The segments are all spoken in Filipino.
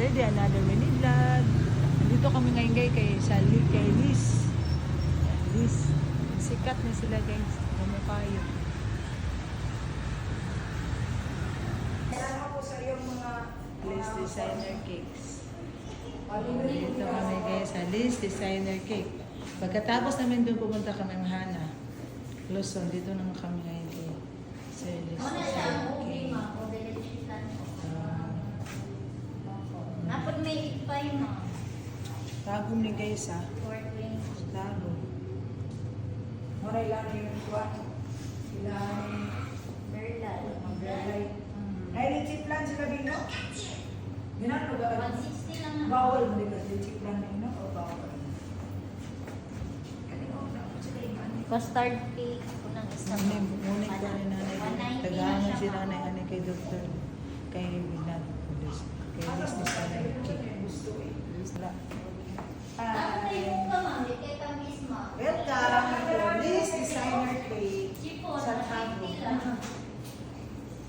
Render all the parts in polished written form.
another day, another mini vlog. Nandito kami ngayon guys kay Liz. Liz. Sikat na sila guys. Kamukha yun. Salamat po sa iyong mga Liz Designer Cakes. Dito kami guys sa Liz Designer Cake. Pagkatapos namin doon pumunta kami ng Hana. Luzon, dito naman kami ngayon kay Sir Liz Designer Cake. Dapat may ipay mo. Tago ni guys ha. Tago. Moray lang yung kuwan. Sila Berlay. Ay, legit plan sila Bino? Ginano ba? 160 lang. Bawal mo din ba legit plan Bino? O bawal? Custard cake ko ng isa. Ngunit ko ni nanay. Tagahangan si nanay ani kay Dr. Kay Binad Police. Kay Liz Designer Cake. Gusto eh. Wala. Dapat na yung kamang, di kaya tamis mo. Welcome to Liz Designer Cake. Chipon, Sa Tago. 150 lang.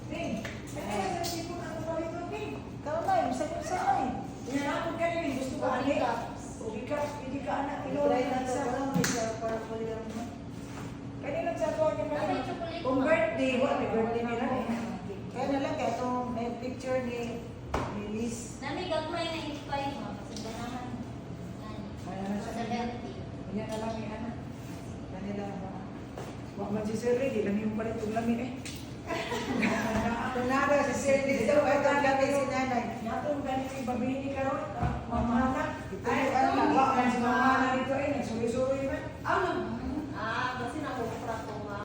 Ping, ay, sa sipon ako pa rin Ping. Ikaw na, isa ay. Hinanapon ka rin, gusto ko Ubi ani. cups. Ubi ka, hindi ka anak. Try na ito lang, isa para po lang. Kaya nagsasawa niya pa Dapat rin. chocolate Kung mo. birthday, wala, may birthday nila eh. Kaya na lang, kaya itong may picture ni Liz. Nami gagmay na ipay mo. Kasi ganahan. Kaya na Sa siya. 70. Yan na lang eh, anak. Kanila ba? Wag man si Sir Ray, di lang yung palit yung lamin eh. Tunada si Sir Liz daw, ay tagabi si nanay. Natong ganito yung babini ka ron, mamana. Ito Ay, yung ano, wak man si mamana dito eh, nagsuri-suri man. Ano?